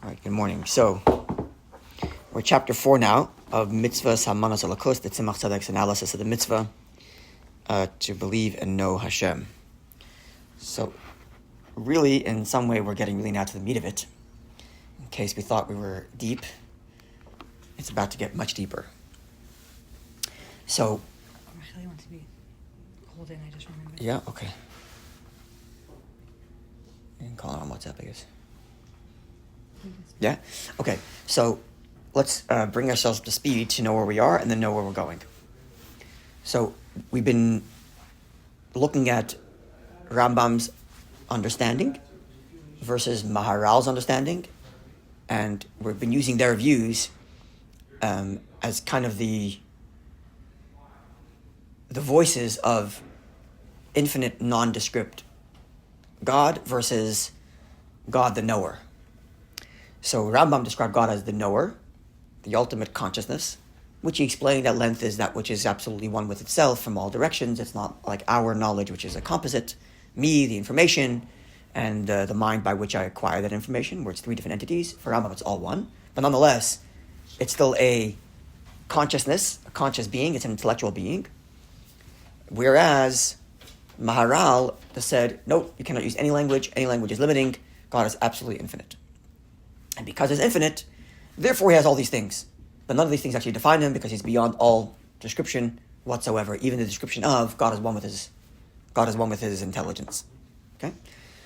All right, good morning. So, we're chapter 4 now of Mitzvahs Haamonas Elokus, the Tzimach Tzedek's analysis of the mitzvah to believe and know Hashem. So, really, in some way, we're getting really now to the meat of it. In case we thought we were deep, it's about to get much deeper. So, Rachel wants to be called in, I just remembered. Yeah, okay. You can call her on WhatsApp, I guess. Yeah? Okay, so let's bring ourselves up to speed to know where we are and then know where we're going. So we've been looking at Rambam's understanding versus Maharal's understanding, and we've been using their views as kind of the voices of infinite nondescript God versus God the knower. So Rambam described God as the knower, the ultimate consciousness, which he explained at length is that which is absolutely one with itself from all directions. It's not like our knowledge, which is a composite, me, the information, and the mind by which I acquire that information, where it's three different entities. For Rambam, it's all one. But nonetheless, it's still a consciousness, a conscious being. It's an intellectual being. Whereas Maharal said, nope, you cannot use any language. Any language is limiting. God is absolutely infinite. And because he's infinite, therefore he has all these things. But none of these things actually define him because he's beyond all description whatsoever. Even the description of God is one with his intelligence. Okay?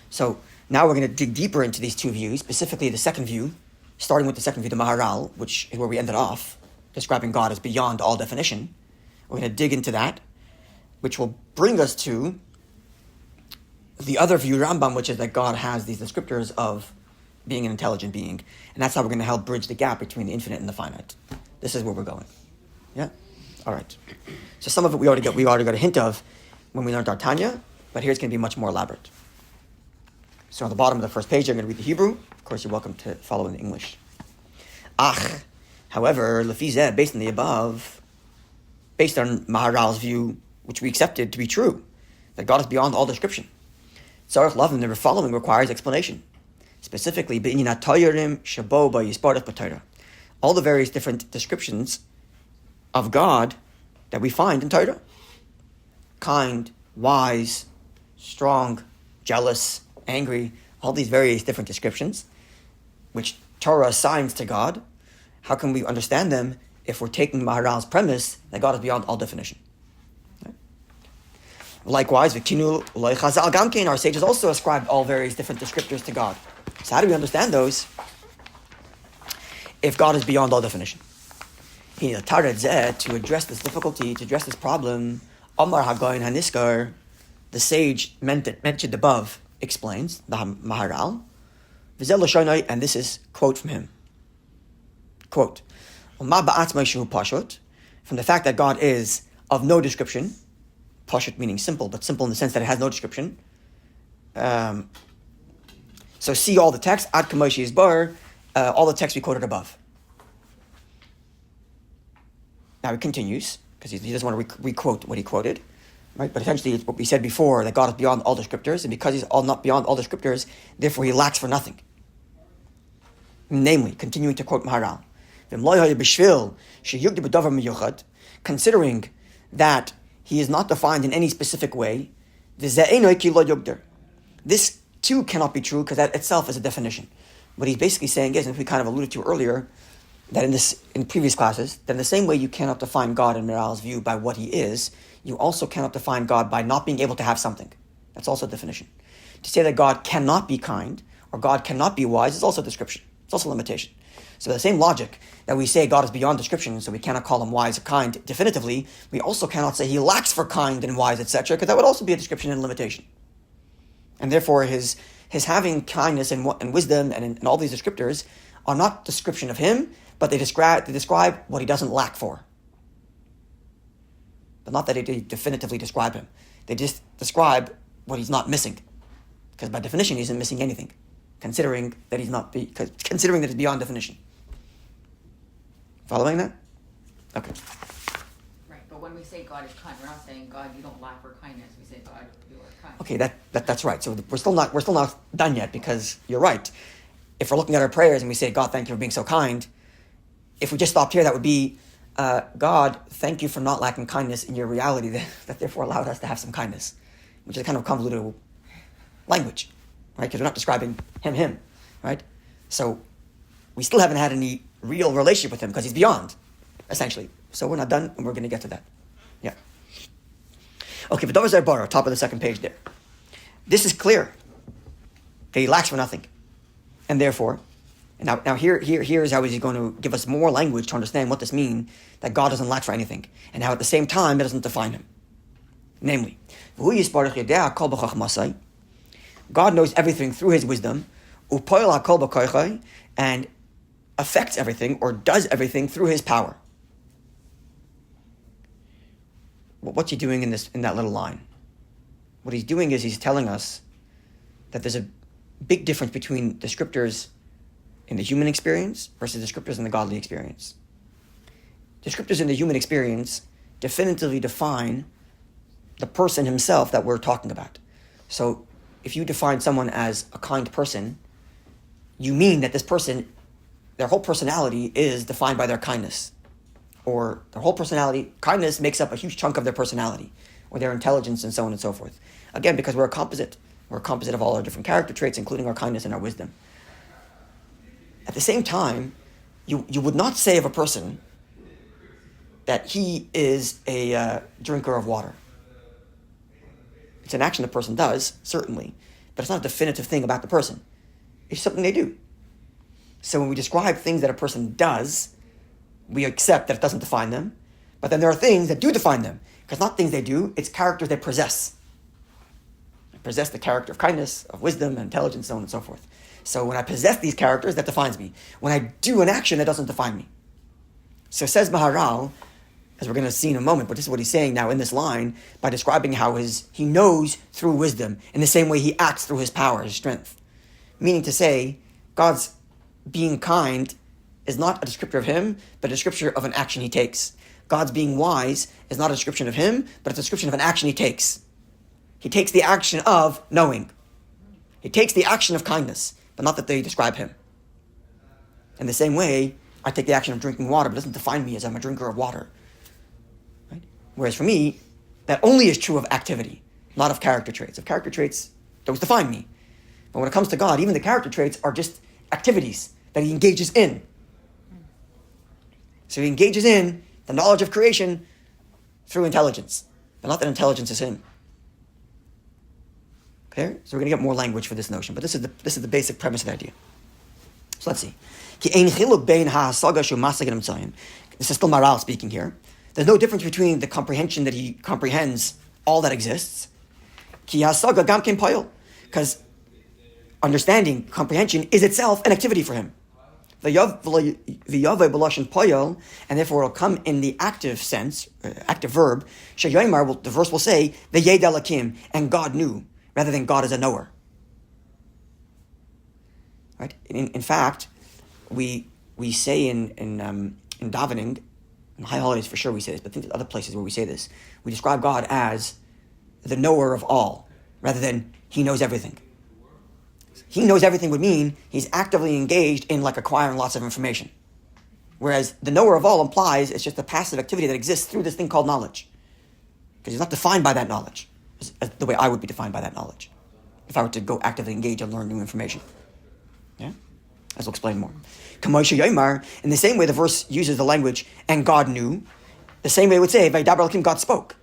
So now we're going to dig deeper into these two views, specifically the second view, starting with the second view, the Maharal, which is where we ended off, describing God as beyond all definition. We're going to dig into that, which will bring us to the other view, Rambam, which is that God has these descriptors of being an intelligent being. And that's how we're going to help bridge the gap between the infinite and the finite. This is where we're going. Yeah? All right. So some of it we already got a hint of when we learned our Tanya, but here's going to be much more elaborate. So on the bottom of the first page, I'm going to read the Hebrew. Of course, you're welcome to follow in the English. However, Lefizeh, based on the above, based on Maharal's view, which we accepted to be true, that God is beyond all description. Tzarech Lavin, the following requires explanation. Specifically, all the various different descriptions of God that we find in Torah. Kind, wise, strong, jealous, angry, all these various different descriptions, which Torah assigns to God. How can we understand them if we're taking Maharal's premise that God is beyond all definition? Likewise, our sages also ascribed all various different descriptors to God. So how do we understand those if God is beyond all definition? To address this difficulty, to address this problem, Omar Hagoyin Haniskar, the sage mentioned above, explains, the Maharal, and this is quote from him. Quote, from the fact that God is of no description, Pashut meaning simple, but simple in the sense that it has no description. So see all the text, Ad Kamoshi is Bar, all the text we quoted above. Now he continues, because he doesn't want to re-quote what he quoted, right? But essentially it's what we said before, that God is beyond all descriptors, and because he's not beyond all descriptors, therefore he lacks for nothing. Namely, continuing to quote Maharal, considering that he is not defined in any specific way, this too cannot be true because that itself is a definition. What he's basically saying is, and we kind of alluded to earlier, that in previous classes, that in the same way you cannot define God in Maharal's view by what he is, you also cannot define God by not being able to have something. That's also a definition. To say that God cannot be kind or God cannot be wise is also a description. It's also a limitation. So the same logic that we say God is beyond description, so we cannot call him wise or kind definitively, we also cannot say he lacks for kind and wise, etc., because that would also be a description and limitation. And therefore his having kindness and wisdom and all these descriptors are not description of him, but they describe what he doesn't lack for. But not that they definitively describe him. They just describe what he's not missing. Because by definition he isn't missing anything, considering that it's beyond definition. Following that? Okay. Right, but when we say God is kind, we're not saying God, you don't lack for kindness. We say God, you are kind. Okay, that's right. So we're still not done yet, because you're right. if we're looking at our prayers and we say, God, thank you for being so kind, if we just stopped here, that would be, God, thank you for not lacking kindness in your reality that therefore allowed us to have some kindness, which is kind of convoluted language, right? Because we're not describing him, right? So we still haven't had any real relationship with him because he's beyond, essentially. So we're not done, and we're going to get to that. Yeah. Okay, V'dover Zer Bara, top of the second page there. This is clear. Okay, he lacks for nothing. And therefore, now here is how he's going to give us more language to understand what this means, that God doesn't lack for anything, and how at the same time it doesn't define him. Namely, God knows everything through his wisdom, and affects everything or does everything through his power. What's he doing in that little line? What he's doing is he's telling us that there's a big difference between the scriptures in the human experience versus the scriptures in the godly experience. The scriptures in the human experience definitively define the person himself that we're talking about. So if you define someone as a kind person, you mean that this person, their whole personality is defined by their kindness. Or their whole personality, kindness makes up a huge chunk of their personality, or their intelligence, and so on and so forth. Again, because we're a composite. We're a composite of all our different character traits, including our kindness and our wisdom. At the same time, you would not say of a person that he is a drinker of water. It's an action the person does, certainly, but it's not a definitive thing about the person. It's something they do. So when we describe things that a person does, we accept that it doesn't define them, but then there are things that do define them, because not things they do, it's characters they possess. They possess the character of kindness, of wisdom, and intelligence, so on and so forth. So when I possess these characters, that defines me. When I do an action, that doesn't define me. So says Maharal, as we're going to see in a moment, but this is what he's saying now in this line, by describing how he knows through wisdom, in the same way he acts through his power, his strength. Meaning to say, God's being kind is not a descriptor of him, but a descriptor of an action he takes. God's being wise is not a description of him, but it's a description of an action he takes. He takes the action of knowing. He takes the action of kindness, but not that they describe him. In the same way, I take the action of drinking water, but it doesn't define me as I'm a drinker of water. Right? Whereas for me, that only is true of activity, not of character traits. Of character traits, those define me. But when it comes to God, even the character traits are just activities that he engages in. So he engages in the knowledge of creation through intelligence, but not that intelligence is him. Okay? So we're going to get more language for this notion, but this is the basic premise of the idea. So let's see. This is still Maharal speaking here. There's no difference between the comprehension that he comprehends all that exists, because understanding, comprehension is itself an activity for him. And therefore it will come in the active sense, active verb. The verse will say, and God knew, rather than God is a knower. Right? In fact, we say in davening, in high holidays for sure we say this, but I think there's other places where we say this. We describe God as the knower of all, rather than he knows everything. He knows everything would mean he's actively engaged in acquiring lots of information. Whereas the knower of all implies it's just a passive activity that exists through this thing called knowledge. Because he's not defined by that knowledge, as the way I would be defined by that knowledge, if I were to go actively engage and learn new information. Yeah? As we'll explain more. In the same way the verse uses the language, and God knew, the same way it would say, Vaydaber Elokim, God spoke.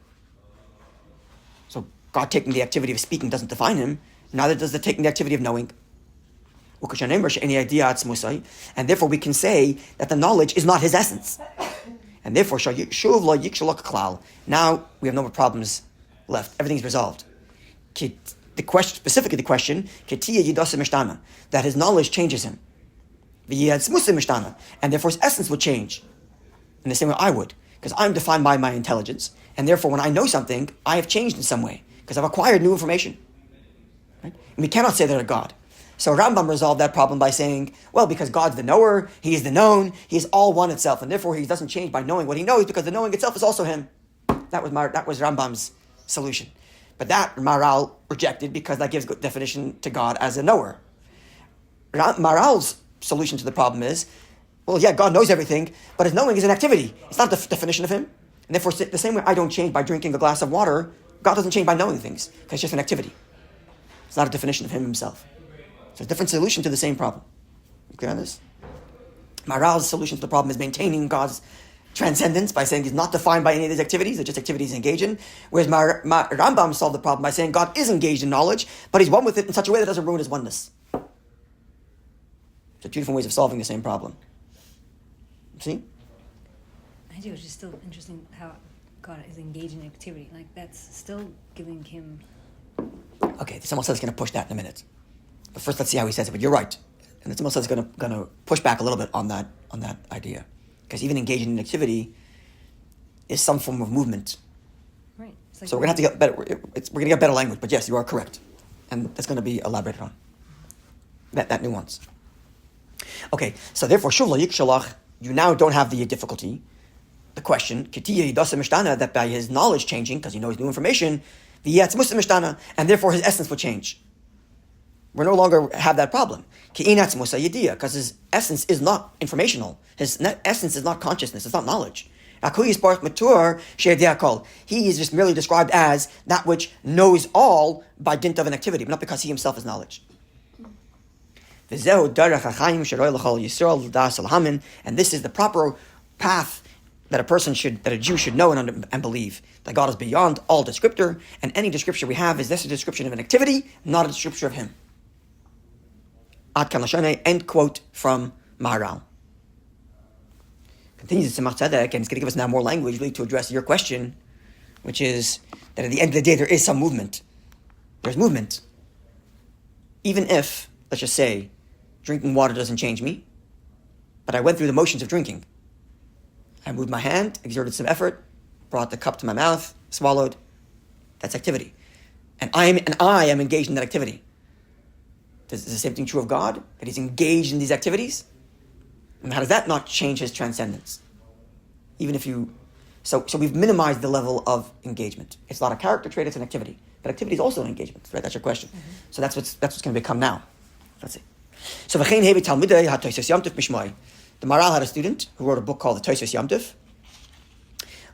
So God taking the activity of speaking doesn't define him, neither does the taking the activity of knowing. And therefore we can say that the knowledge is not his essence. And therefore, now we have no more problems left. Everything's resolved. Specifically the question, that his knowledge changes him. And therefore his essence will change. In the same way I would. Because I'm defined by my intelligence. And therefore when I know something, I have changed in some way. Because I've acquired new information. Right? And we cannot say that of God. So Rambam resolved that problem by saying, well, because God's the knower, he is the known, he is all one itself, and therefore he doesn't change by knowing what he knows, because the knowing itself is also him. That was Rambam's solution. But that Maharal rejected, because that gives good definition to God as a knower. Maral's solution to the problem is, well, yeah, God knows everything, but his knowing is an activity. It's not the definition of him. And therefore, the same way I don't change by drinking a glass of water, God doesn't change by knowing things, because it's just an activity. It's not a definition of him himself. So a different solution to the same problem. You clear on this? Maral's solution to the problem is maintaining God's transcendence by saying he's not defined by any of these activities, they're just activities he's engaged in. Whereas Rambam solved the problem by saying God is engaged in knowledge, but he's one with it in such a way that doesn't ruin his oneness. So two different ways of solving the same problem. See? I do. It's just still interesting how God is engaged in activity. Like, that's still giving him... Okay, someone says he's going to push that in a minute. But first, let's see how he says it. But you're right. And someone says he's going to push back a little bit on that idea. Because even engaging in activity is some form of movement. Right. Like, so we're going to have to get better. We're going to get better language. But yes, you are correct. And that's going to be elaborated on. That nuance. Okay, so therefore, Shuv lo yikshalach, you now don't have the difficulty, the question, that by his knowledge changing, because he knows new information, and therefore his essence will change. We no longer have that problem. Because his essence is not informational. His essence is not consciousness, it's not knowledge. He is just merely described as that which knows all by dint of an activity, but not because he himself is knowledge. And this is the proper path that a Jew should know and believe, that God is beyond all descriptor, and any description we have is this a description of an activity, not a description of him. Ad kan lashonei, end quote from Maharal. Continues the Tzemach Tzedek, and it's going to give us now more language really to address your question, which is that at the end of the day there is some movement. There's movement. Even if, let's just say, drinking water doesn't change me, but I went through the motions of drinking. I moved my hand, exerted some effort, brought the cup to my mouth, swallowed. That's activity. And I am engaged in that activity. Is the same thing true of God? That he's engaged in these activities? And how does that not change his transcendence? Even if you... So we've minimized the level of engagement. It's not a character trait, it's an activity. But activity is also an engagement, right? That's your question. Mm-hmm. So that's what's going to become now. Let's see. So the Maharal had a student who wrote a book called the Tosfos Yom Tov,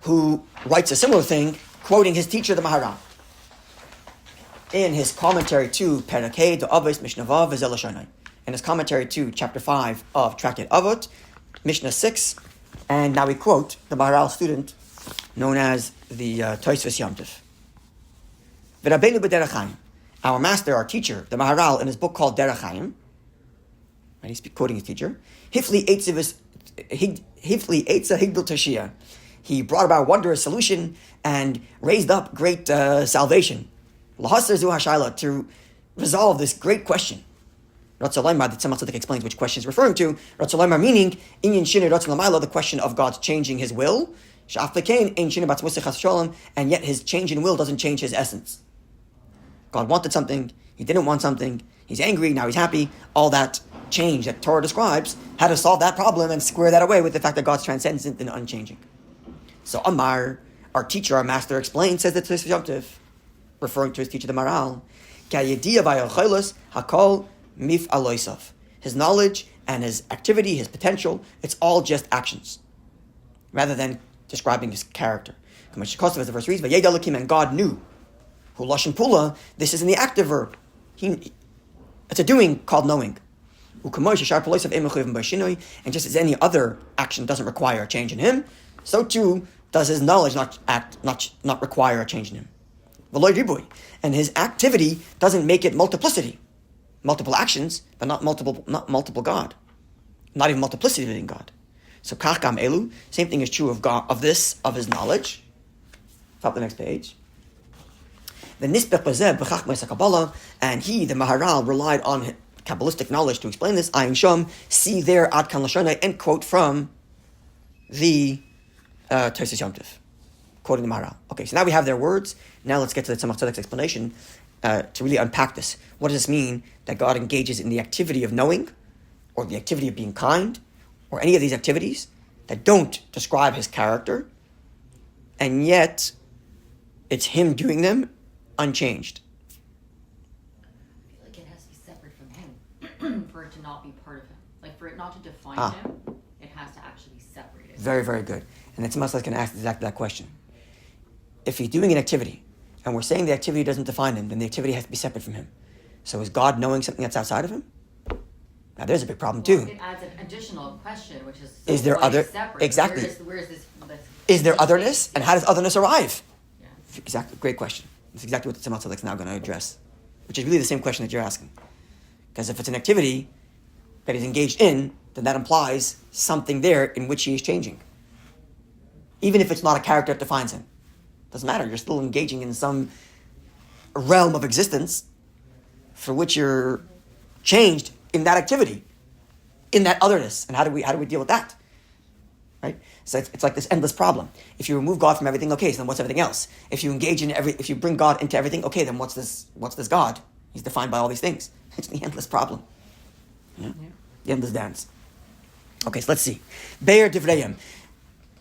who writes a similar thing, quoting his teacher, the Maharal. In his commentary to Perek Hey, the Avos, Mishnah Vav, V'zeh Lashonai. In his commentary to chapter 5 of Tractate Avot, Mishnah 6, and now we quote the Maharal student, known as the Tosfos Yom Tov. V'Rabbeinu b'derech Chaim. Our master, our teacher, the Maharal, in his book called Derech Chaim, and he's quoting his teacher, Hifli Eitza Higdal Tashia. He brought about a wondrous solution and raised up great salvation. Lahasar Zu Hashayla, to resolve this great question. Ratzalaymar, the Tzemach Tzedek explains which question is referring to. Ratzalaymar meaning, Inyan Shinei Ratzalamayla, the question of God's changing his will. Sha'af Lekein, Ein Shinei Batzmusech HaShalom, and yet his change in will doesn't change his essence. God wanted something, he didn't want something, he's angry, now he's happy. All that change that Torah describes, how to solve that problem and square that away with the fact that God's transcendent and unchanging. So Amar, our teacher, our master, explains, says the Tosfos Yom Tov, referring to his teacher, the Maharal, hakol mif aloisav. His knowledge and his activity, his potential, it's all just actions, rather than describing his character. As the verse reads, and God knew. Hu lashon pula, this is in the active verb. It's a doing called knowing. And just as any other action doesn't require a change in him, so too does his knowledge not require a change in him. And his activity doesn't make it multiplicity. Multiple actions, but not multiple God. Not even multiplicity within God. So kachkam elu, same thing is true of God, of his knowledge. Top the next page. The nisbech bazeh b'chachmas HaKabbalah, and he, the Maharal, relied on Kabbalistic knowledge to explain this. Ayin Shom, see there, Ad Kan Lashonai, end quote from the Tosfos Yom Tov, quoting the Maharal. Okay, so now we have their words. Now let's get to the Tzemach Tzedek's explanation to really unpack this. What does this mean that God engages in the activity of knowing, or the activity of being kind, or any of these activities that don't describe his character, and yet it's him doing them unchanged? I feel like it has to be separate from him for it to not be part of him. Like for it not to define him, it has to actually be separated. Very, very good. And it's almost like going to ask exactly that question. If he's doing an activity, and we're saying the activity doesn't define him, then the activity has to be separate from him. So is God knowing something that's outside of him? Now there's a big problem too. It adds an additional question, which is there other separate? exactly? Where is this? Is there otherness, and how does otherness arrive? Yeah. Exactly, great question. That's exactly what the Tzemach Tzedek is now going to address, which is really the same question that you're asking. Because if it's an activity that he's engaged in, then that implies something there in which he is changing. Even if it's not a character that defines him. Doesn't matter, you're still engaging in some realm of existence for which you're changed in that activity, in that otherness. And how do we deal with that? Right? So it's like this endless problem. If you remove God from everything, okay, so then what's everything else? If you engage in if you bring God into everything, okay, then what's this God? He's defined by all these things. It's the endless problem. Yeah? The endless dance. Okay, so let's see. Be'er Divrayim.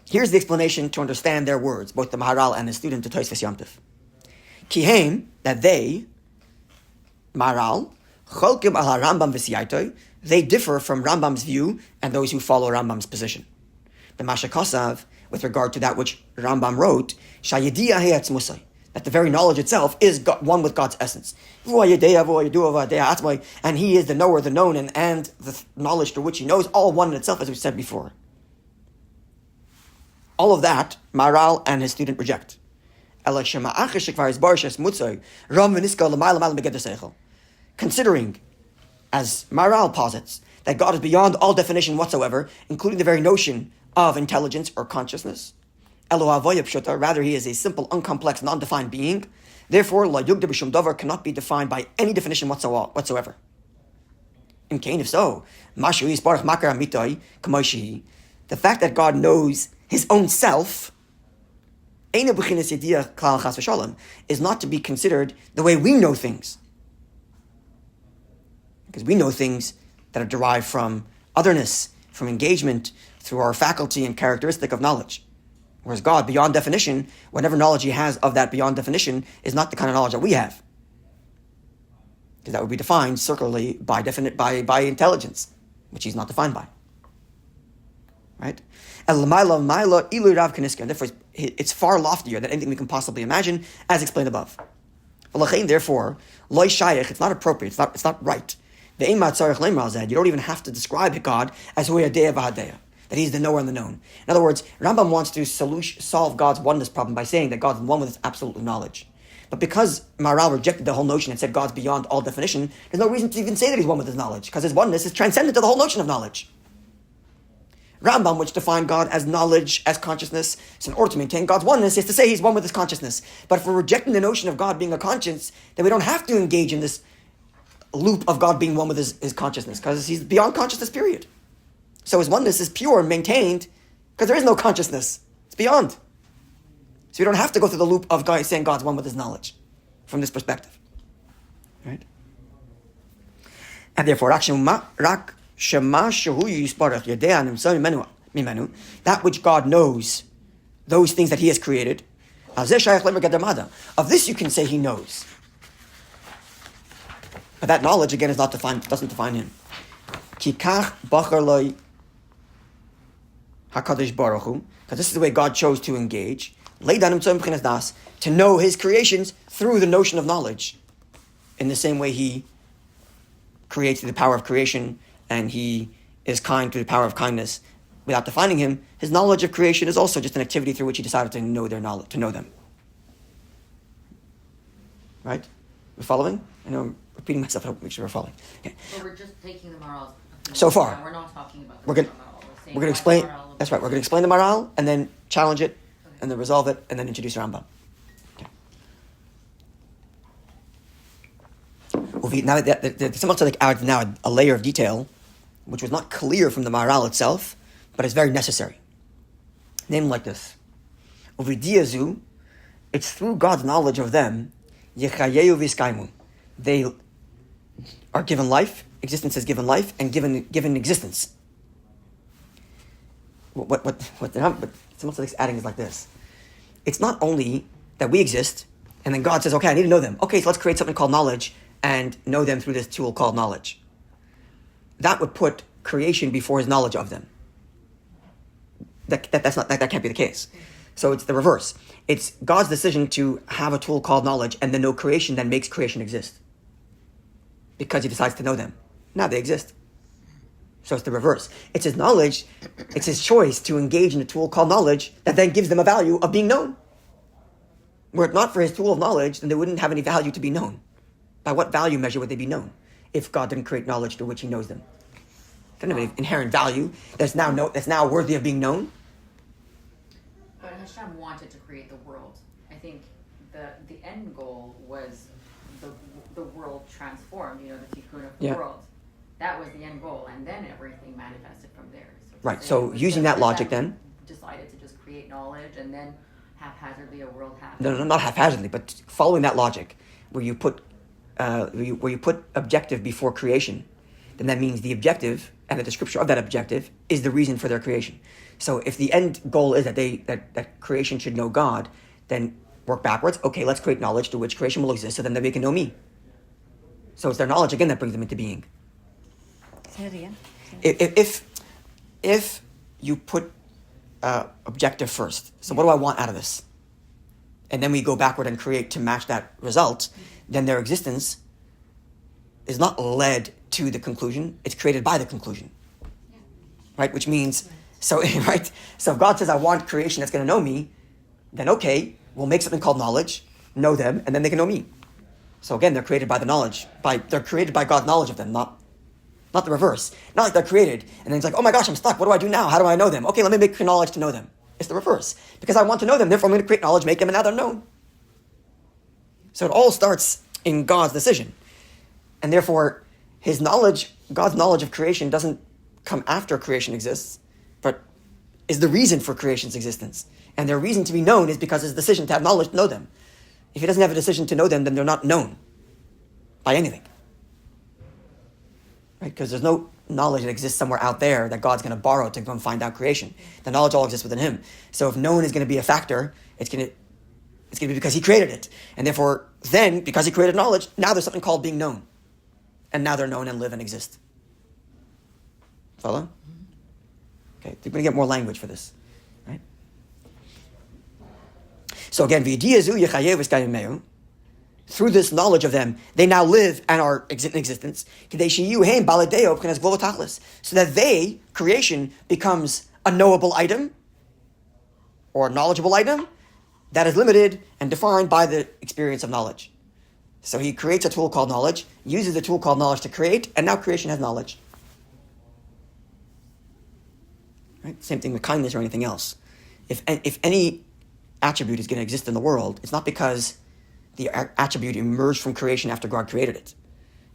Here's the explanation to understand their words, both the Maharal and the student, the Tosfos Yom Tov. Kihem, that they, Maharal, Cholkim al Rambam v'siyaitoi, they differ from Rambam's view and those who follow Rambam's position. The Mashakosav, with regard to that which Rambam wrote, Shayidiyah he'etz musay, that the very knowledge itself is one with God's essence. And he is the knower, the known, and the knowledge through which he knows, all one in itself, as we said before. All of that, Maharal and his student reject. Considering, as Maharal posits, that God is beyond all definition whatsoever, including the very notion of intelligence or consciousness. Rather, he is a simple, uncomplex, non-defined being. Therefore, la yugda b'shum davar cannot be defined by any definition whatsoever. In Cain, if so, the fact that God knows his own self is not to be considered the way we know things. Because we know things that are derived from otherness, from engagement, through our faculty and characteristic of knowledge. Whereas God, beyond definition, whatever knowledge he has of that beyond definition is not the kind of knowledge that we have. Because that would be defined circularly by intelligence, which he's not defined by. Right? And therefore, it's far loftier than anything we can possibly imagine, as explained above. Therefore, it's not appropriate, it's not right. You don't even have to describe God as that he's the knower and the known. In other words, Rambam wants to solve God's oneness problem by saying that God's one with his absolute knowledge. But because Maharal rejected the whole notion and said God's beyond all definition, there's no reason to even say that he's one with his knowledge, because his oneness is transcendent to the whole notion of knowledge. Rambam, which defined God as knowledge, as consciousness, so in order to maintain God's oneness, is to say he's one with his consciousness. But if we're rejecting the notion of God being a conscience, then we don't have to engage in this loop of God being one with his consciousness, because he's beyond consciousness, period. So his oneness is pure and maintained because there is no consciousness. It's beyond. So you don't have to go through the loop of God saying God's one with his knowledge from this perspective. Right? And therefore, that which God knows, those things that he has created, of this you can say he knows. But that knowledge, again, is not defined, doesn't define him. HaKadosh Baruch Hu, because this is the way God chose to engage, to know his creations through the notion of knowledge. In the same way he creates through the power of creation, and he is kind through the power of kindness. Without defining him, his knowledge of creation is also just an activity through which he decided to know their knowledge, to know them. Right? We're following? I know I'm repeating myself, I hope to make sure we're following. Okay. So we're just taking the Maharal's opinion. So far. We're not talking about We're going to explain. That's right. We're going to explain the Maharal and then challenge it, and then resolve it, and then introduce Rambam. Okay. Now that the Tzemach Tzedek adds now a layer of detail, which was not clear from the Maharal itself, but is very necessary. Named like this: Uvidiyazu, it's through God's knowledge of them, yechayehu v'skaimu. They are given life. Existence is given life and given existence. What Tzemach Tzedek's adding is like this. It's not only that we exist, and then God says, okay, I need to know them. Okay, so let's create something called knowledge, and know them through this tool called knowledge. That would put creation before his knowledge of them. That can't be the case. So it's the reverse. It's God's decision to have a tool called knowledge and then know creation that makes creation exist. Because he decides to know them. Now they exist. So it's the reverse. It's his knowledge, it's his choice to engage in a tool called knowledge that then gives them a value of being known. Were it not for his tool of knowledge, then they wouldn't have any value to be known. By what value measure would they be known if God didn't create knowledge through which he knows them? They don't have any inherent value that's now worthy of being known. But Hashem wanted to create the world. I think the end goal was the world transformed, the tikkun of the world. That was the end goal, and then everything manifested from there. Right, so using that logic then... Decided to just create knowledge, and then haphazardly a world happened. No, not haphazardly, but following that logic, where you put objective before creation, then that means the objective and the description of that objective is the reason for their creation. So if the end goal is that creation should know God, then work backwards. Okay, let's create knowledge to which creation will exist, so then they can know me. So it's their knowledge again that brings them into being. Say it again. If you put objective first, so what do I want out of this? And then we go backward and create to match that result, then their existence is not led to the conclusion, it's created by the conclusion. Right? Which means, so if God says I want creation that's going to know me, then okay, we'll make something called knowledge, know them, and then they can know me. So again, they're created by the knowledge, they're created by God's knowledge of them, not the reverse. Not like they're created, and then it's like, oh my gosh, I'm stuck, what do I do now? How do I know them? Okay, let me make knowledge to know them. It's the reverse. Because I want to know them, therefore I'm going to create knowledge, make them, and now they're known. So it all starts in God's decision. And therefore, his knowledge, God's knowledge of creation doesn't come after creation exists, but is the reason for creation's existence. And their reason to be known is because his decision to have knowledge to know them. If he doesn't have a decision to know them, then they're not known by anything. Right? Because there's no knowledge that exists somewhere out there that God's going to borrow to go and find out creation. The knowledge all exists within him. So if known is going to be a factor, it's going to be because he created it. And therefore, then, because he created knowledge, now there's something called being known. And now they're known and live and exist. Follow? Okay, we're going to get more language for this. Right? So again, through this knowledge of them, they now live and are in existence. So that they, creation, becomes a knowable item or a knowledgeable item that is limited and defined by the experience of knowledge. So he creates a tool called knowledge, uses the tool called knowledge to create, and now creation has knowledge. Right? Same thing with kindness or anything else. If any attribute is going to exist in the world, it's not because the attribute emerged from creation after God created it.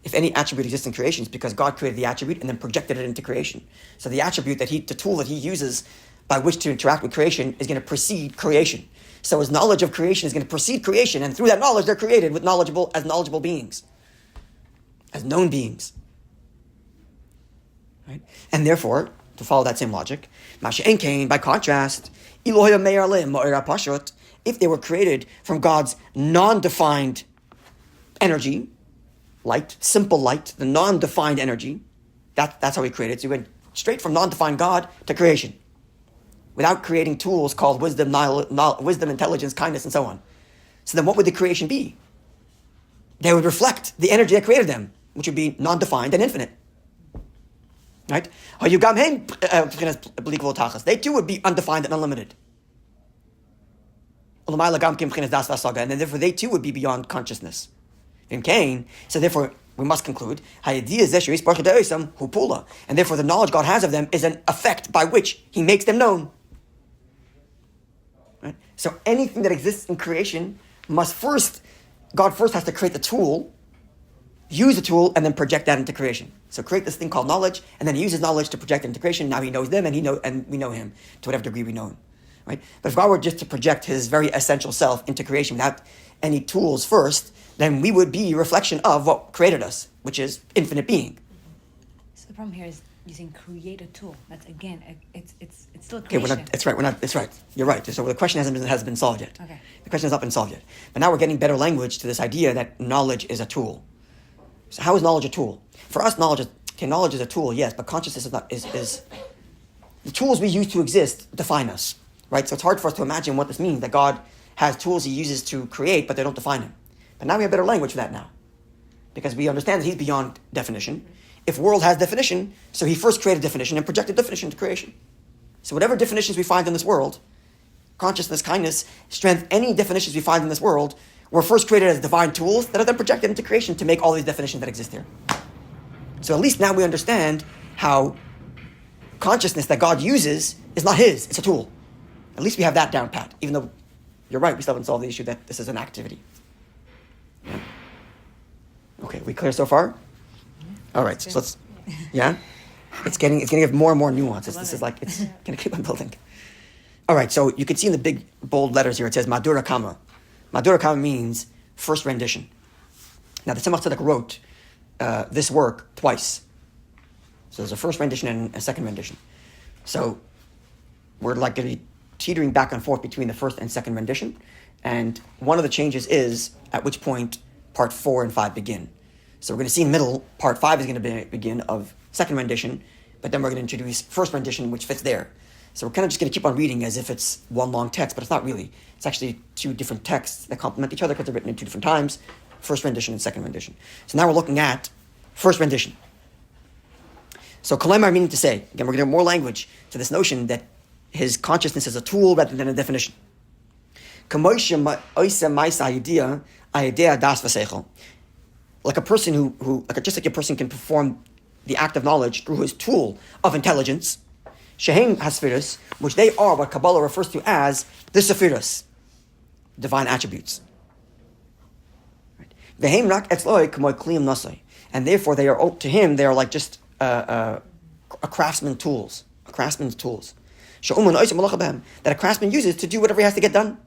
If any attribute exists in creation, it's because God created the attribute and then projected it into creation. So the attribute the tool that he uses by which to interact with creation is going to precede creation. So his knowledge of creation is going to precede creation, and through that knowledge they're created with knowledgeable beings, as known beings. Right? And therefore, to follow that same logic, Masha'en Kain, by contrast, if they were created from God's non-defined energy, light, simple light, the non-defined energy, that's how he created. So he went straight from non-defined God to creation, without creating tools called wisdom, wisdom, intelligence, kindness, and so on. So then what would the creation be? They would reflect the energy that created them, which would be non-defined and infinite. Right? They too would be undefined and unlimited. And then therefore they too would be beyond consciousness. In Cain, so therefore we must conclude, and therefore the knowledge God has of them is an effect by which he makes them known. Right? So anything that exists in creation God first has to create the tool, use the tool, and then project that into creation. So create this thing called knowledge, and then he uses knowledge to project it into creation. Now he knows them, and we know him to whatever degree we know him. Right? But if God were just to project his very essential self into creation without any tools first, then we would be a reflection of what created us, which is infinite being. So the problem here is using create a tool. That's again, it's still creation. Okay, it's right. You're right. So the question hasn't been solved yet. Okay. The question has not been solved yet. But now we're getting better language to this idea that knowledge is a tool. So how is knowledge a tool? For us, knowledge is a tool, yes, but consciousness is the tools we use to exist define us, right? So it's hard for us to imagine what this means, that God has tools he uses to create, but they don't define him. But now we have better language for that now, because we understand that he's beyond definition. If world has definition, so he first created definition and projected definition to creation. So whatever definitions we find in this world, consciousness, kindness, strength, any definitions we find in this world, were first created as divine tools that are then projected into creation to make all these definitions that exist here. So at least now we understand how consciousness that God uses is not his, it's a tool. At least we have that down pat, even though you're right, we still haven't solved the issue that this is an activity. Yeah. Okay, we clear so far? All right, so let's, yeah? It's going to give more and more nuance. This is like, it's going to keep on building. All right, so you can see in the big, bold letters here, it says Madura Kama. Madura Kama means first rendition. Now, the Tzemach Tzedek wrote this work twice. So there's a first rendition and a second rendition. So we're like going to be teetering back and forth between the first and second rendition. And one of the changes is at which point part 4 and 5 begin. So we're going to see in the middle, part 5 is going to begin of second rendition, but then we're going to introduce first rendition, which fits there. So we're kind of just going to keep on reading as if it's one long text, but it's not really. It's actually two different texts that complement each other because they're written in two different times, first rendition and second rendition. So now we're looking at first rendition. So Kalemar meaning to say, again, we're going to have more language to this notion that his consciousness is a tool rather than a definition. Like a person who just like a person can perform the act of knowledge through his tool of intelligence, Shehem Hasfiras, which they are what Kabbalah refers to as the Sephiras, divine attributes. Vehem rak etzloi k'moy kliyim nasai, and therefore they are to him they are like just a craftsman's tools. That a craftsman uses to do whatever he has to get done.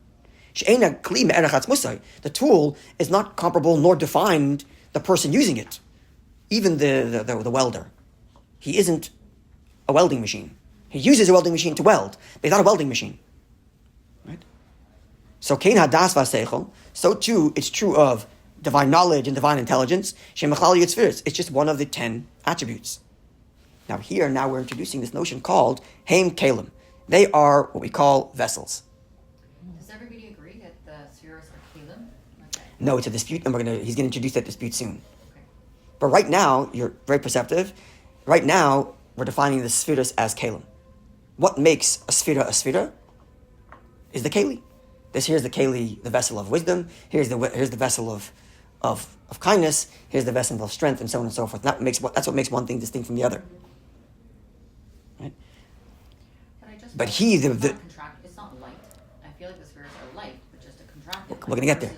The tool is not comparable nor defined the person using it. Even the welder. He isn't a welding machine. He uses a welding machine to weld, but he's not a welding machine. Right? So so too it's true of divine knowledge and divine intelligence. It's just one of the 10 attributes. Now we're introducing this notion called Haim Kalim. They are what we call vessels. Does everybody agree that the spheres are Kalim? Okay. No, it's a dispute, and he's going to introduce that dispute soon. Okay. But right now, you're very perceptive. Right now, we're defining the spheres as Kalim. What makes a sphera is the Kali. Here's the Kali, the vessel of wisdom. Here's the vessel of kindness. Here's the vessel of strength, and so on and so forth. That's what makes one thing distinct from the other. Right? But it's not light. I feel like the spheres are light, but just a contracted. We're going to get there.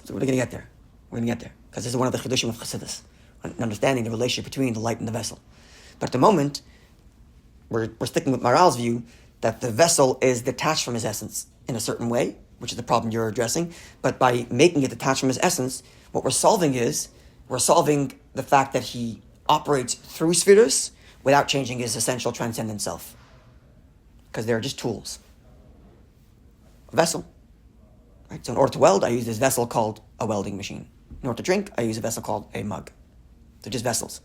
We're going to get there. Because this is one of the chidushim of Chassidus, understanding the relationship between the light and the vessel. But at the moment, we're sticking with Maral's view that the vessel is detached from his essence in a certain way, which is the problem you're addressing. But by making it detached from his essence, what we're solving the fact that he operates through spheres without changing his essential transcendent self. Because they're just tools. A vessel. Right? So in order to weld, I use this vessel called a welding machine. In order to drink, I use a vessel called a mug. They're just vessels.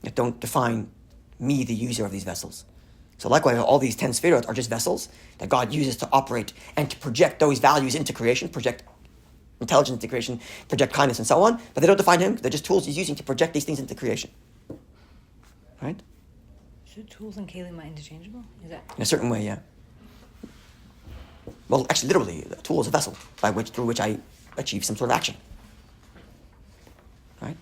That don't define me, the user of these vessels. So likewise, all these 10 sefirot are just vessels that God uses to operate and to project those values into creation, project intelligence into creation, project kindness and so on, but they don't define him. They're just tools he's using to project these things into creation. Right? So tools and kalim are interchangeable? Is that in a certain way, yeah. Well, actually, literally, a tool is a vessel through which I achieve some sort of action. Right?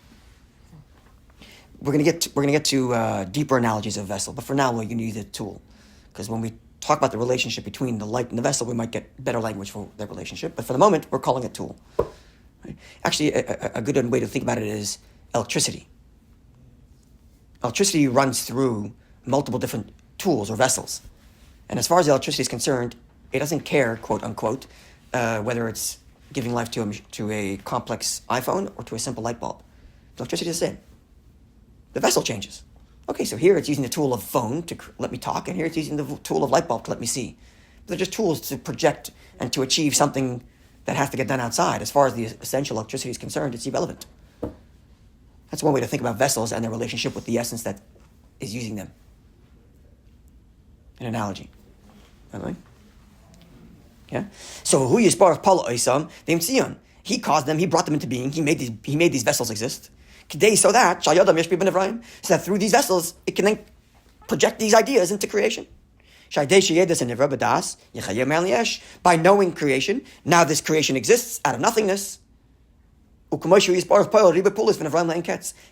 We're gonna get to deeper analogies of vessel, but for now, we're gonna use a tool, because when we talk about the relationship between the light and the vessel, we might get better language for that relationship. But for the moment, we're calling it tool. Right? Actually, a good way to think about it is electricity. Electricity runs through multiple different tools or vessels, and as far as electricity is concerned, it doesn't care, quote unquote, whether it's giving life to a complex iPhone or to a simple light bulb. Electricity is the same. The vessel changes. Okay, so here it's using the tool of phone to let me talk, and here it's using the tool of light bulb to let me see. They're just tools to project and to achieve something that has to get done outside. As far as the essential electricity is concerned, it's irrelevant. That's one way to think about vessels and their relationship with the essence that is using them. An analogy. Right? Yeah. So who yisparach pala oisam v'imtzion. He caused them. He brought them into being. He made these vessels exist. Today, so that shayadam yeshbi ben Ephraim, so that through these vessels it can then project these ideas into creation. By knowing creation, now this creation exists out of nothingness.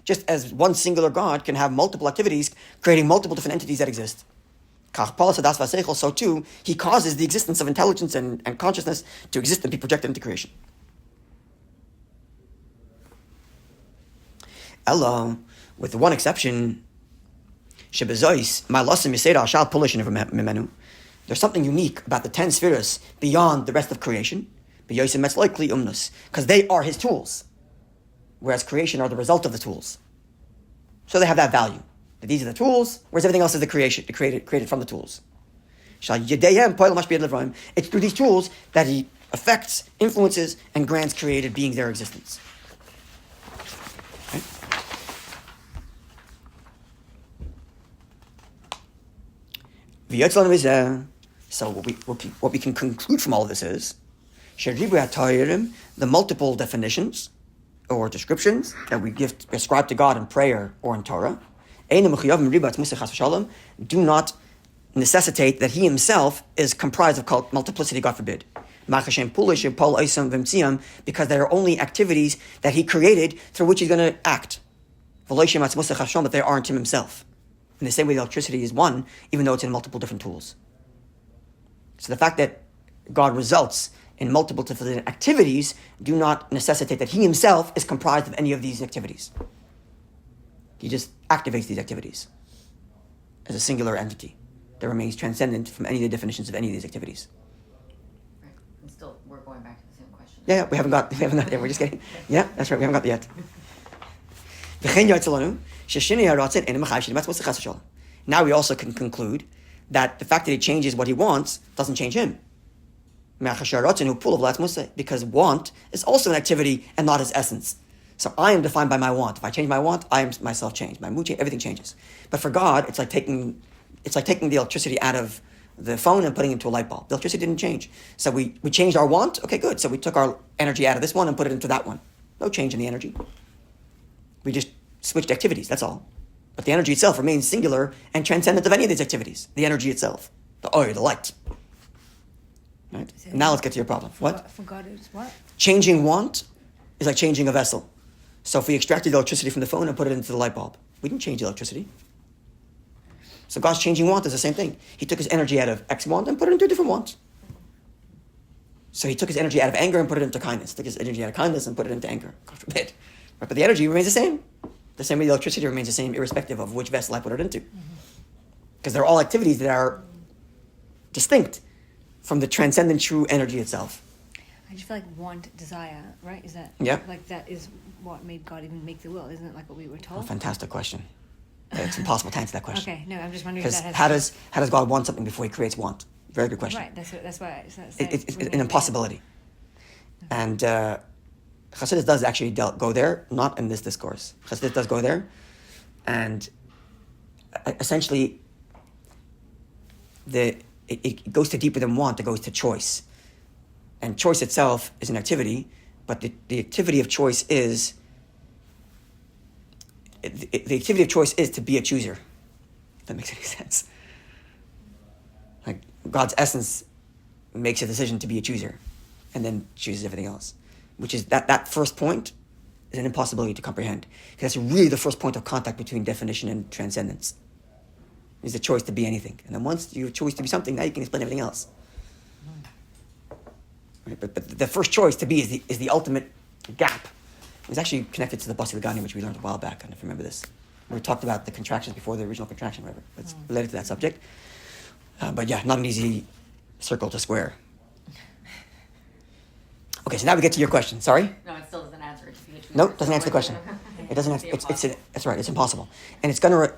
Just as one singular God can have multiple activities, creating multiple different entities that exist. So too, he causes the existence of intelligence and consciousness to exist and be projected into creation. Elo, with the one exception, there's something unique about the 10 spheres beyond the rest of creation, because they are his tools, whereas creation are the result of the tools. So they have that value. That these are the tools, whereas everything else is the creation, created from the tools. It's through these tools that he affects, influences, and grants created beings their existence. So what we can conclude from all of this is the multiple definitions or descriptions that we ascribe to God in prayer or in Torah do not necessitate that he himself is comprised of multiplicity, God forbid. Because they are only activities that he created through which he's going to act. But they aren't him himself. In the same way, the electricity is one, even though it's in multiple different tools. So the fact that God results in multiple different activities do not necessitate that he himself is comprised of any of these activities. He just activates these activities as a singular entity that remains transcendent from any of the definitions of any of these activities. Right. And still, we're going back to the same question. Yeah, we haven't got there. We're just getting. Yeah, that's right. We haven't got there yet. Now we also can conclude that the fact that he changes what he wants doesn't change him. Because want is also an activity and not his essence. So I am defined by my want. If I change my want, I am myself changed. My mood change, everything changes. But for God, it's like taking the electricity out of the phone and putting it into a light bulb. The electricity didn't change. So we changed our want. Okay, good. So we took our energy out of this one and put it into that one. No change in the energy. We just switched activities, that's all. But the energy itself remains singular and transcendent of any of these activities. The energy itself. The light. Right? Now let's get to your problem. What? For God is what? Changing want is like changing a vessel. So if we extracted the electricity from the phone and put it into the light bulb, we didn't change the electricity. So God's changing want is the same thing. He took his energy out of X want and put it into a different want. So he took his energy out of anger and put it into kindness. Took his energy out of kindness and put it into anger. God forbid. Right? But the energy remains the same. The same way the electricity remains the same, irrespective of which vessel I put it into. Because they're all activities that are distinct from the transcendent true energy itself. I just feel like want, desire, right? Is that like that is what made God even make the world? Isn't it like what we were told? Oh, fantastic question. It's impossible to answer that question. Okay, no, I'm just wondering if that has... How does God want something before he creates want? Very good question. Right, that's why it's an impossibility. Okay. And Chassidus does actually go there, not in this discourse. Chassidus does go there, and essentially it goes to deeper than want. It goes to choice, and choice itself is an activity, but the activity of choice is the activity of choice is to be a chooser. If that makes any sense. Like God's essence makes a decision to be a chooser, and then chooses everything else. Which is that first point is an impossibility to comprehend. Because that's really the first point of contact between definition and transcendence. Is the choice to be anything. And then once you choose to be something, now you can explain everything else. Right? But the first choice to be is the ultimate gap. It's actually connected to the Basi Lagani, which we learned a while back. I don't know if you remember this. We talked about the contractions before the original contraction, whatever. It's related to that subject. But yeah, not an easy circle to square. Okay, so now we get to your question. Sorry? No, it still doesn't answer it. No, it doesn't answer the question. It doesn't answer. That's right. It's impossible. And it's gonna.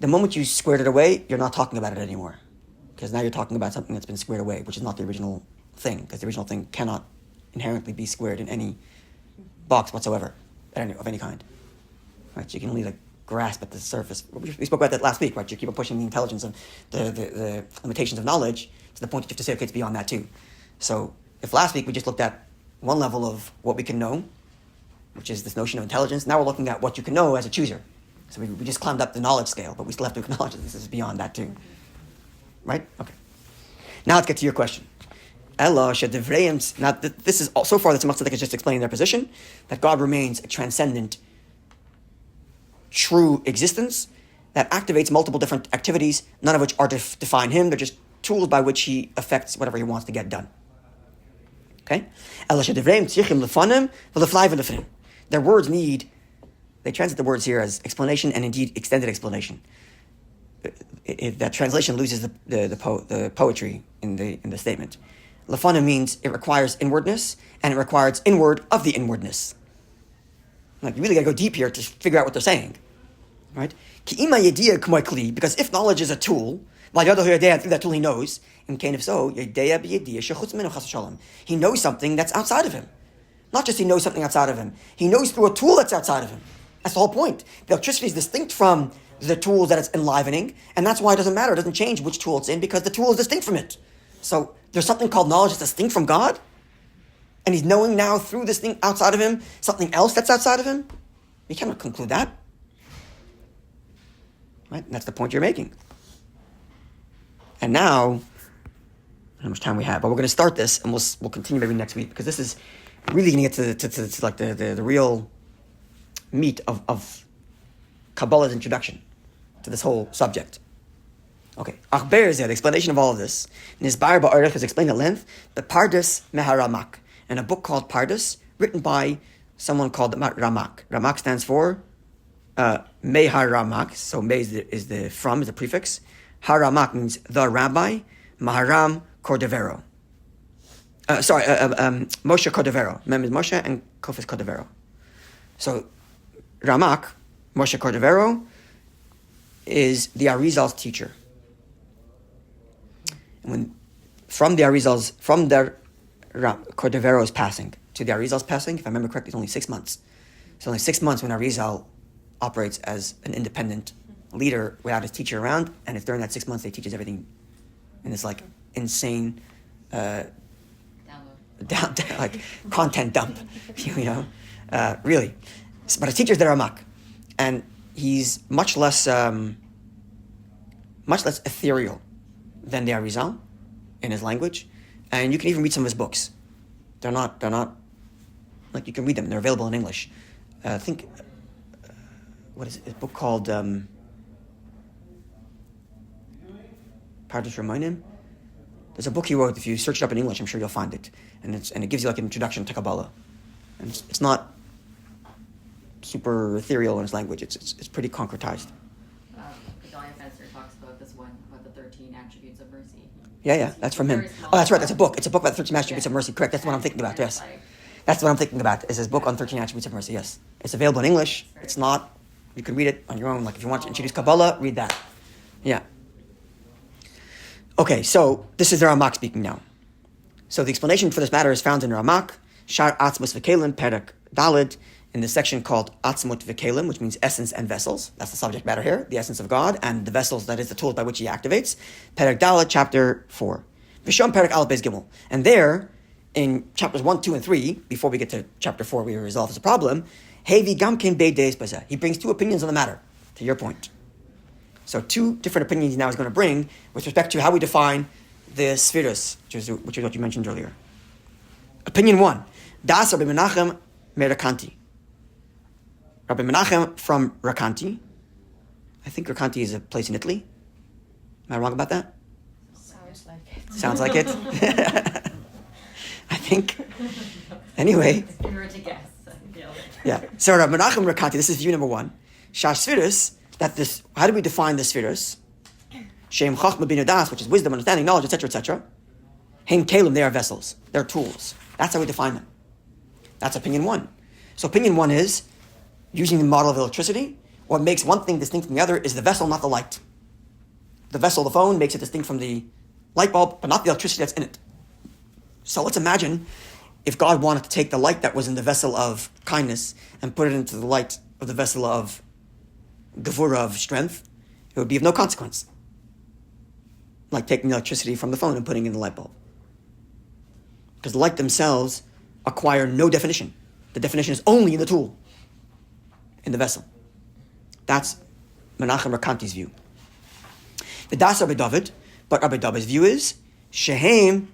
The moment you squared it away, you're not talking about it anymore, because now you're talking about something that's been squared away, which is not the original thing, because the original thing cannot inherently be squared in any box whatsoever, of any kind. right? You can only grasp at the surface. We spoke about that last week, right? You keep on pushing the intelligence of the limitations of knowledge to the point that you have to say, okay, it's beyond that too. So if last week we just looked at one level of what we can know, which is this notion of intelligence, now we're looking at what you can know as a chooser. So we just climbed up the knowledge scale, but we still have to acknowledge that this is beyond that too. Right? Okay. Now let's get to your question. Now, this is so far the Tzemach Tzedek is just explaining their position, that God remains a transcendent, true existence that activates multiple different activities, none of which are to define him. They're just tools by which he affects whatever he wants to get done. Okay? Their words they translate the words here as explanation and indeed extended explanation. That translation loses the poetry in the statement. Lefanim means it requires inwardness, and it requires inward of the inwardness. You really got to go deep here to figure out what they're saying, right? Because if knowledge is a tool, through that tool he knows, if so, he knows something that's outside of him. Not just he knows something outside of him, he knows through a tool that's outside of him. That's the whole point. The electricity is distinct from the tool that it's enlivening, and that's why it doesn't matter. It doesn't change which tool it's in, because the tool is distinct from it. So there's something called knowledge that's distinct from God, and he's knowing now through this thing outside of him, something else that's outside of him. You cannot conclude that. Right? And that's the point you're making. And now, I don't know how much time we have, but we're going to start this, and we'll continue maybe next week, because this is really going to get to like the real meat of Kabbalah's introduction to this whole subject. Okay, the explanation of all of this. Nizbar Ba'arech is explained at length, the Pardes Meharamak, in a book called Pardes, written by someone called Ramak. Ramak stands for Meharamak, so Meh is the prefix. Haramak means the rabbi, Maharam Cordovero. Moshe Cordovero. Mem is Moshe and Kof is Cordovero. So Ramak, Moshe Cordovero, is the Arizal's teacher. And from their Cordovero's passing to the Arizal's passing, if I remember correctly, it's only 6 months. It's only 6 months when Arizal operates as an independent leader without his teacher around, and it's during that 6 months they teaches everything in this insane content dump, really. But his teacher's the Ramak, and he's much less ethereal than the Arizal in his language, and you can even read some of his books. They're not you can read them. They're available in English. I think what is it? A book called Pardes Ramonim. There's a book he wrote. If you search it up in English, I'm sure you'll find it, and it gives you an introduction to Kabbalah, and it's not super ethereal in his language. It's pretty concretized. Gedalia Fenster talks about this one, about the 13 attributes of mercy. Yeah, that's from him. Oh, that's right, that's a book. It's a book about the 13 attributes of mercy. Correct, that's what I'm thinking about, yes. That's what I'm thinking about, is his book on 13 attributes of mercy, yes. It's available in English. It's not, you can read it on your own. If you want to introduce Kabbalah, read that. Yeah. Okay, so this is the Ramak speaking now. So the explanation for this matter is found in Ramak, Shar Atzmus V'Kelim, Perek Daled, in the section called Atzmut V'Kelim, which means essence and vessels. That's the subject matter here, the essence of God, and the vessels, that is the tools by which he activates. Perek Daled, chapter 4. V'Sham Perek Aleph Beis Gimel. And there, in chapters 1, 2, and 3, before we get to chapter 4, we resolve this problem, Hevi Gamkin Beis Deis Bazeh. He brings two opinions on the matter, to your point. So two different opinions now he's going to bring with respect to how we define the Sfiros, which is what you mentioned earlier. Opinion 1. Das Rabbi Menachem Merakanti. Rabbi Menachem from Rakanti. I think Rakanti is a place in Italy. Am I wrong about that? Sounds like it. I think. Anyway. If you were to guess. Yeah. So Rabbi Menachem Rakanti, this is view number 1. Shash Sfiros, how do we define the Sfiros? Shem Chachma Bina Das, which is wisdom, understanding, knowledge, etc., etc. Hein Kalim, they are vessels. They're tools. That's how we define them. That's opinion 1. So opinion 1 is, using the model of electricity, what makes one thing distinct from the other is the vessel, not the light. The vessel, the phone, makes it distinct from the light bulb, but not the electricity that's in it. So let's imagine if God wanted to take the light that was in the vessel of kindness and put it into the light of the vessel of gevura of strength, it would be of no consequence. Like taking the electricity from the phone and putting it in the light bulb. Because the light themselves acquire no definition. The definition is only in the tool, in the vessel. That's Menachem Rakanti's view. The Das Rabbi David, but Rabbi David's view is Shehem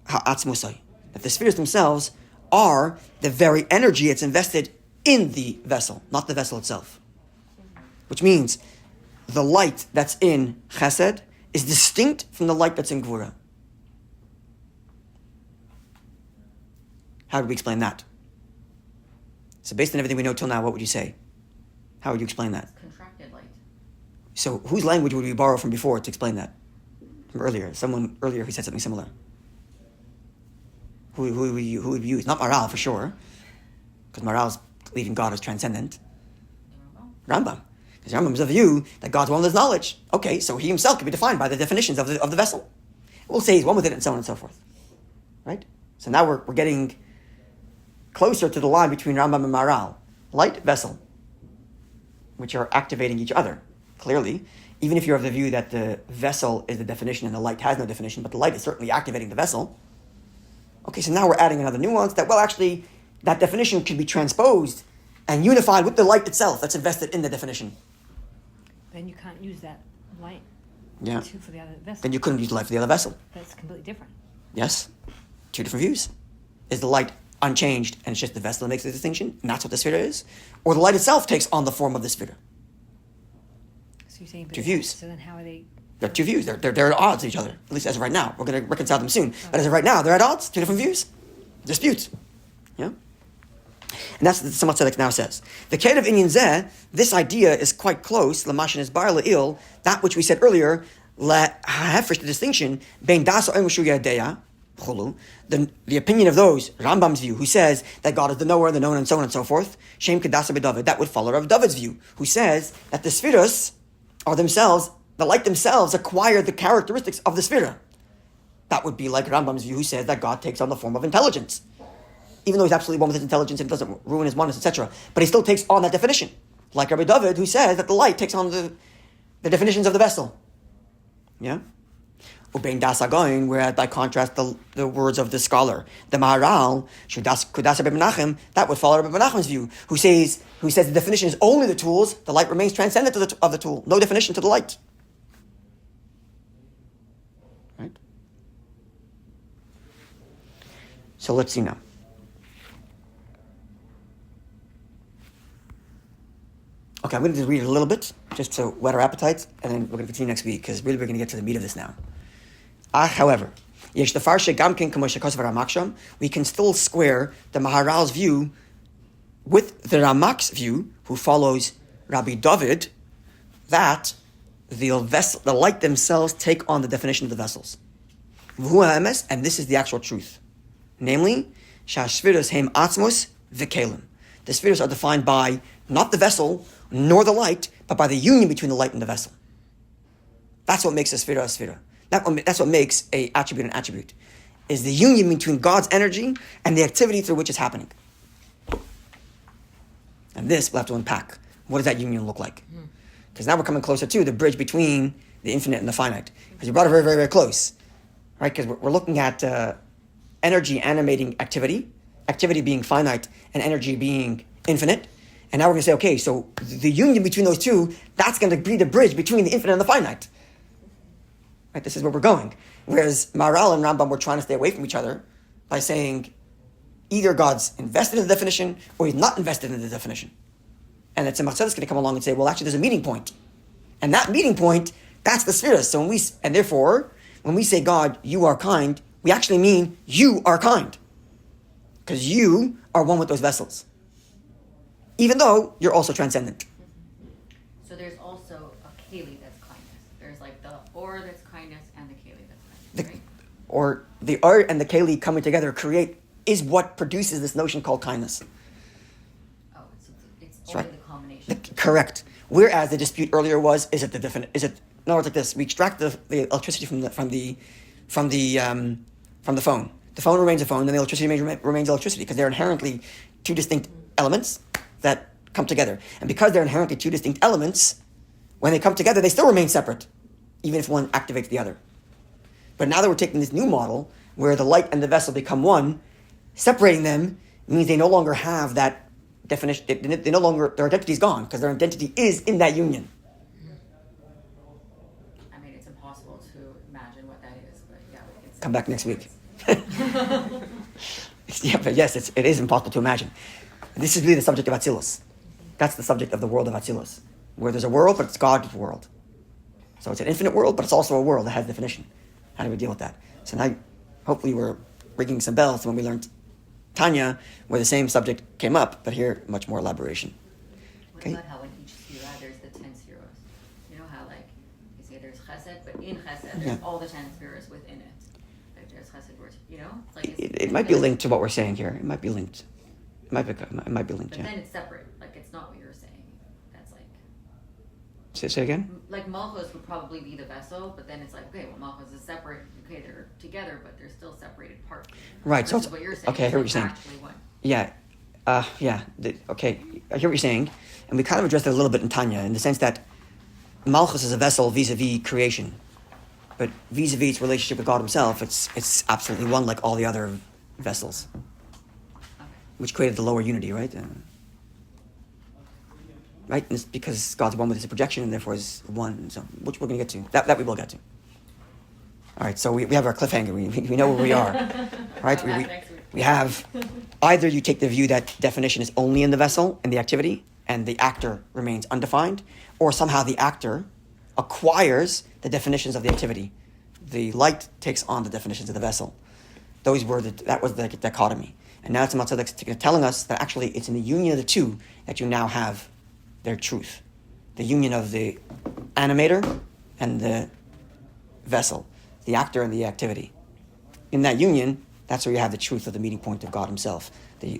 Ha'atzmusai, that the spheres themselves are the very energy that's invested in the vessel, not the vessel itself. Which means the light that's in Chesed is distinct from the light that's in Gvura. How do we explain that? So based on everything we know till now, what would you say? How would you explain that? Contracted light. So whose language would we borrow from before to explain that? From earlier. Someone earlier who said something similar. Who would we use? Not Maral for sure, because Maral's believing God is transcendent. Rambam. Because Rambam is of the view that God's one with his knowledge. Okay, so he himself can be defined by the definitions of the vessel. We'll say he's one with it and so on and so forth. Right? So now we're getting closer to the line between Rambam and Maral. Light, vessel, which are activating each other. Clearly, even if you're of the view that the vessel is the definition and the light has no definition, but the light is certainly activating the vessel. Okay, so now we're adding another nuance that, well, actually, that definition can be transposed and unified with the light itself that's invested in the definition. Then you can't use that light for the other vessel. Then you couldn't use the light for the other vessel. That's completely different. Yes. Two different views. Is the light unchanged and it's just the vessel that makes the distinction, and that's what the sphere is? Or the light itself takes on the form of the sphere? So you're saying two views. So then how are they? They're two views. They're at odds with each other. At least as of right now. We're going to reconcile them soon. But as of right now, they're at odds. Two different views. Disputes. Yeah? And that's what Tzemach Tzedek now says. The Ked of Inyan Zeh, this idea is quite close, Lamashin is bar le'il, that which we said earlier, the distinction, bein das ha'omer shu yadeya, the opinion of those, Rambam's view, who says that God is the knower, the known, and so on and so forth, Shem Kedasa B'David, that would follow Rav David's view, who says that the spheres are themselves, the light themselves acquire the characteristics of the sphere. That would be like Rambam's view, who says that God takes on the form of intelligence. Even though he's absolutely one with his intelligence and doesn't ruin his oneness, etc. But he still takes on that definition. Like Rabbi David, who says that the light takes on the definitions of the vessel. Yeah? Ubein das agoin, whereas by contrast the words of the scholar, the Maharal, Kudas Rabbi Menachem, that would follow Rabbi Menachem's view, who says the definition is only the tools, the light remains transcendent of the tool, no definition to the light. Right? So let's see now. Okay, I'm going to just read it a little bit, just to whet our appetites, and then we're going to continue next week, because really we're going to get to the meat of this now. However, we can still square the Maharal's view with the Ramak's view, who follows Rabbi David, that the light themselves take on the definition of the vessels. And this is the actual truth. Namely, Shashviras Heim Atzmos V'Kelim. The spheres are defined by not the vessel, nor the light, but by the union between the light and the vessel. That's what makes a sphera. That's what makes an attribute an attribute, is the union between God's energy and the activity through which it's happening. And this we'll have to unpack. What does that union look like? Because now we're coming closer to the bridge between the infinite and the finite. Because you brought it very, very, very close. Right? Because we're looking at energy animating activity being finite and energy being infinite. And now we're going to say, okay, so the union between those two, that's going to be the bridge between the infinite and the finite. Right? This is where we're going. Whereas Maharal and Rambam were trying to stay away from each other by saying either God's invested in the definition or he's not invested in the definition. And then Tzemach Tzedek is going to come along and say, well, actually, there's a meeting point. And that meeting point, that's the spheres. So when we say, God, you are kind, we actually mean you are kind. Because you are one with those vessels. Even though you're also transcendent. So there's also a keli that's kindness. There's like the or that's kindness and the keli that's kindness, right? Or the or and the keli coming together is what produces this notion called kindness. Oh, it's only the combination. Correct. Whereas the dispute earlier was, in other words, like this: we extract the electricity from the phone. The phone remains a phone, then the electricity remains electricity, because they're inherently two distinct elements that come together. And because they're inherently two distinct elements, when they come together, they still remain separate, even if one activates the other. But now that we're taking this new model, where the light and the vessel become one, separating them means they no longer have that definition. They no longer, their identity is gone, because their identity is in that union. I mean, it's impossible to imagine what that is, but yeah. Come back next week. Yeah, but yes, it is impossible to imagine. This is really the subject of Atzilus. That's the subject of the world of Atzilus, where there's a world, but it's God's world. So it's an infinite world, but it's also a world that has definition. How do we deal with that? So now, hopefully we're ringing some bells when we learned Tanya, where the same subject came up, but here, much more elaboration. What about how in each sphera there's the 10 spheros? You know how, like, you say there's chesed, but in chesed, there's all the 10 spheros within it. Like, there's chesed, you know? It's like it might be linked to what we're saying here. It might be linked. It might be linked, but yeah. then it's separate. Like, it's not what you're saying. That's like... Say again? Like, Malchus would probably be the vessel, but then it's like, okay, well, Malchus is separate. Okay, they're together, but they're still separated parts. Right, so Versus it's... what you're saying. Okay, I hear what you're saying. Actually one. Yeah. Okay, I hear what you're saying. And we kind of addressed it a little bit in Tanya, in the sense that Malchus is a vessel vis-a-vis creation. But vis-a-vis its relationship with God himself, it's absolutely one like all the other vessels. Okay. Which created the lower unity, right? Right? And it's because God's one with his projection, and therefore is one, so, which we're going to get to. That we will get to. All right, so we have our cliffhanger. We know where we are. Right? We have either you take the view that definition is only in the vessel, in the activity, and the actor remains undefined, or somehow the actor acquires the definitions of the activity. The light takes on the definitions of the vessel. That was the dichotomy. And now it's telling us that actually it's in the union of the two that you now have their truth. The union of the animator and the vessel, the actor and the activity. In that union, that's where you have the truth of the meeting point of God himself. The